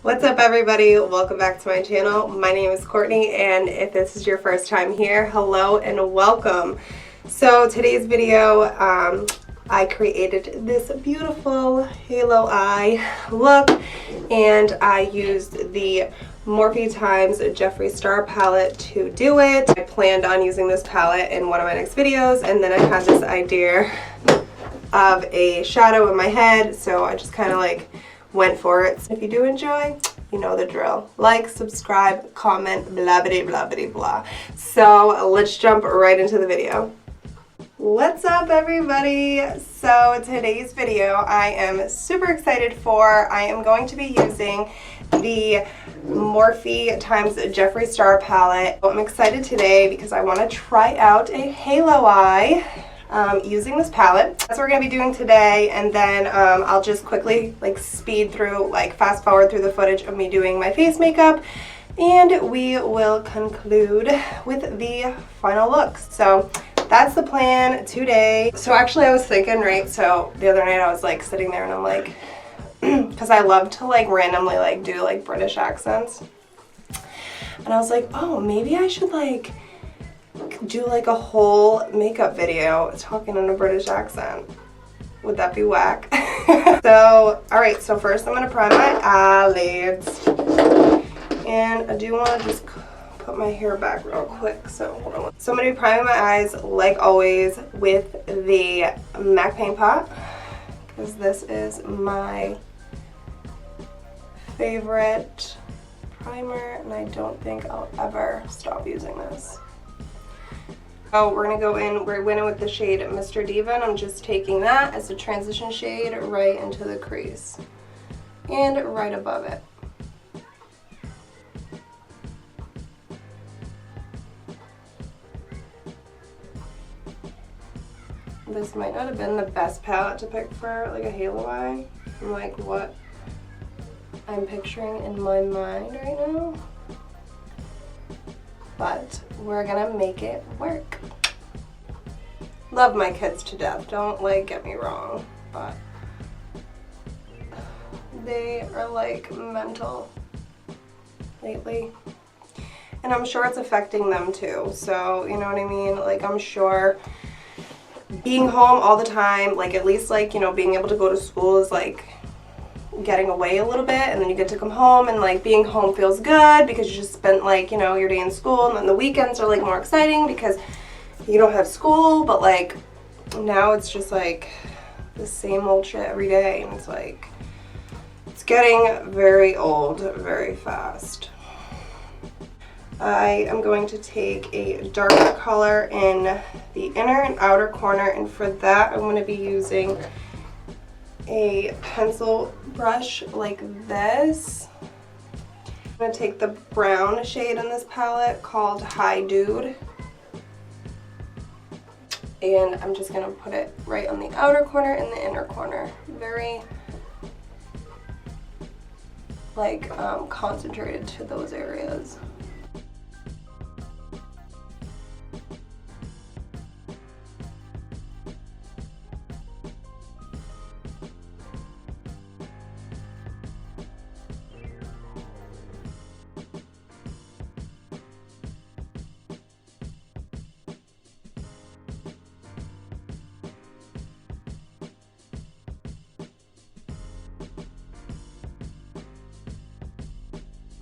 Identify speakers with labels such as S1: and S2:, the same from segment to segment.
S1: What's up everybody? Welcome back to my channel. My name is Courtney, and if this is your first time here, hello and welcome. So today's video, I created this beautiful halo eye look, and I used the Morphe times Jeffree Star palette to do it. I planned on using this palette in one of my next videos, and then I had this idea of a shadow in my head, so I just kind of like went for it. If you do enjoy, you know the drill. Like, subscribe, comment, blah blah blah blah blah. So let's jump right into the video. What's up everybody? So today's video I am super excited for. I am going to be using the Morphe times Jeffree Star palette. I'm excited today because I want to try out a halo eye using this palette. That's what we're going to be doing today, and then I'll just quickly speed through, fast forward through the footage of me doing my face makeup, and we will conclude with the final look. So that's the plan today. So actually I was thinking, right, so the other night I was sitting there and I'm like, because I love to randomly do British accents, and I was like, oh, maybe I should do a whole makeup video talking in a British accent. Would that be whack? So, alright, so first I'm going to prime my eyelids. And I do want to just put my hair back real quick, so hold on. So I'm going to be priming my eyes, like always, with the MAC Paint Pot, because this is my favorite primer, and I don't think I'll ever stop using this. So we're going to go in, we're going in with the shade Mr. Diva, and I'm just taking that as a transition shade right into the crease and right above it. This might not have been the best palette to pick for a halo eye, from what I'm picturing in my mind right now, but we're gonna make it work. Love my kids to death, don't get me wrong, but they are mental lately, and I'm sure it's affecting them too. So you know what I mean, I'm sure being home all the time, at least being able to go to school is getting away a little bit, and then you get to come home, and being home feels good because you just spent your day in school, and then the weekends are more exciting because you don't have school. But now it's just the same old shit every day, and it's getting very old very fast. I am going to take a darker color in the inner and outer corner, and for that I'm going to be using a pencil brush like this. I'm going to take the brown shade in this palette called Hi Dude, and I'm just going to put it right on the outer corner and the inner corner. Very concentrated to those areas.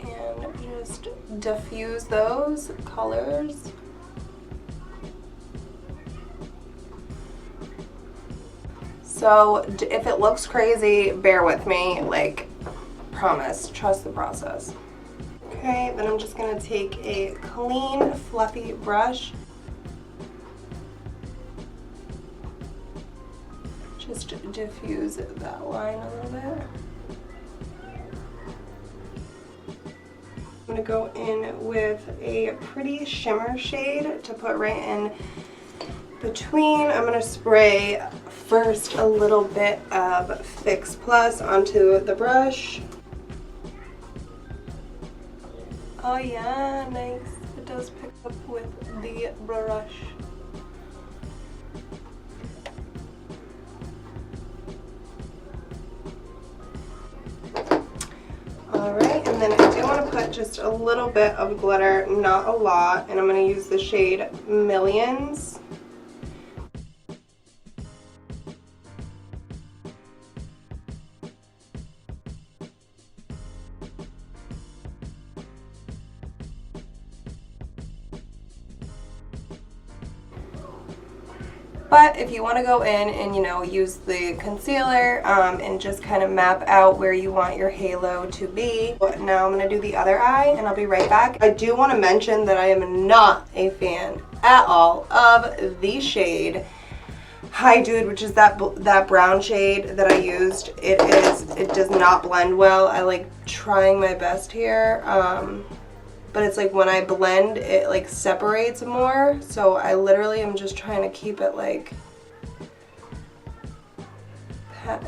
S1: And just diffuse those colors. So if it looks crazy, bear with me, promise, trust the process. Okay, then I'm just gonna take a clean, fluffy brush. Just diffuse that line a little bit. I'm going to go in with a pretty shimmer shade to put right in between. I'm going to spray first a little bit of Fix Plus onto the brush. Oh yeah, nice. It does pick up with the brush. Alright, and then I do want to put just a little bit of glitter, not a lot, and I'm going to use the shade Millions. But if you want to go in and, you know, use the concealer and just kind of map out where you want your halo to be. But now I'm going to do the other eye and I'll be right back. I do want to mention that I am not a fan at all of the shade Hi Dude, which is that brown shade that I used. It does not blend well. I like trying my best here. But it's like when I blend, it like separates more. So I literally am just trying to keep it like,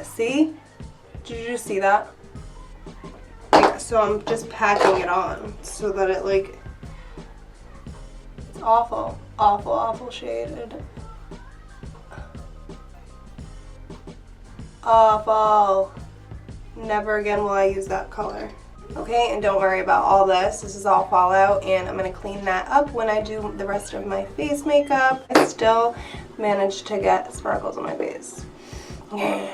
S1: see? Did you just see that? Like, so I'm just packing it on so that it like, it's awful, awful, awful shaded. Awful. Never again will I use that color. Okay, and don't worry about all this. This is all fallout, and I'm going to clean that up when I do the rest of my face makeup. I still managed to get sparkles on my face. Okay.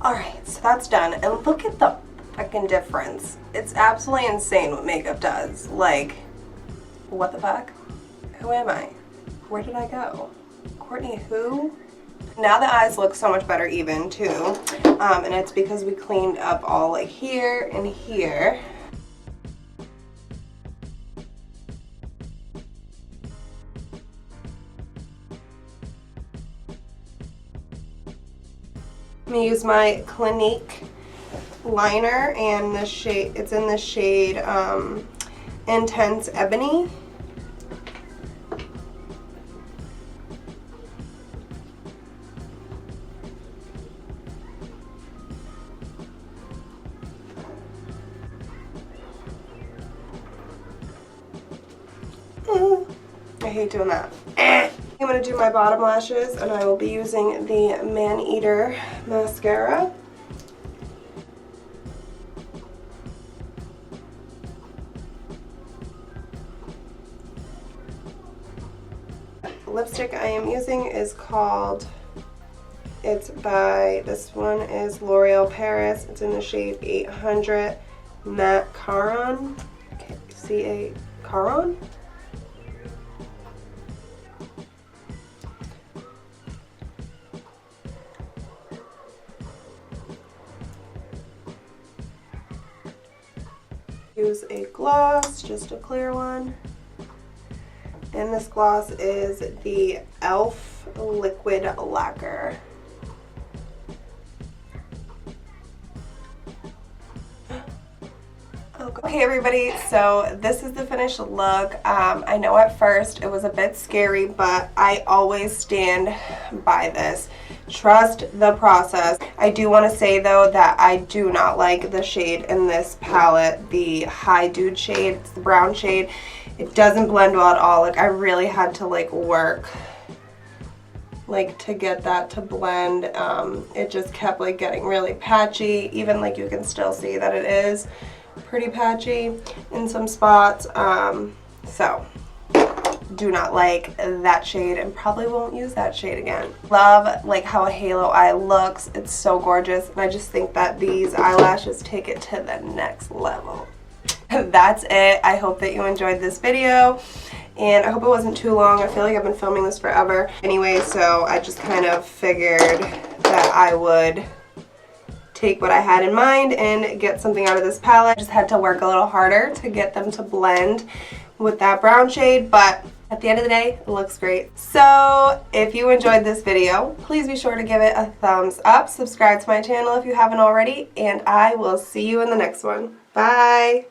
S1: Alright, so that's done. And look at the fucking difference. It's absolutely insane what makeup does. Like, what the fuck? Who am I? Where did I go? Courtney who? Now the eyes look so much better even too. And it's because we cleaned up all like here and here. I'm gonna use my Clinique liner and the shade, it's in the shade Intense Ebony. I hate doing that. I'm going to do my bottom lashes, and I will be using the Man Eater mascara. The lipstick I am using is called, it's by, this one is Loreal Paris. It's in the shade 800 Matte Caron. Okay, C-A Caron? Use a gloss, just a clear one. And this gloss is the e.l.f. Liquid Lacquer. Okay everybody, so this is the finished look. I know at first it was a bit scary, but I always stand by this. Trust the process. I do want to say though that I do not like the shade in this palette, the High Dude shade. It's the brown shade. It doesn't blend well at all. Like I really had to like work like to get that to blend. It just kept like getting really patchy. Even like you can still see that it is pretty patchy in some spots. So do not like that shade and probably won't use that shade again. Love like how a halo eye looks. It's so gorgeous, and I just think that these eyelashes take it to the next level. That's it. I hope that you enjoyed this video, and I hope it wasn't too long. I feel like I've been filming this forever anyway, so I just kind of figured that I would take what I had in mind and get something out of this palette. I just had to work a little harder to get them to blend with that brown shade, but at the end of the day, it looks great. So if you enjoyed this video, please be sure to give it a thumbs up, subscribe to my channel if you haven't already, and I will see you in the next one. Bye!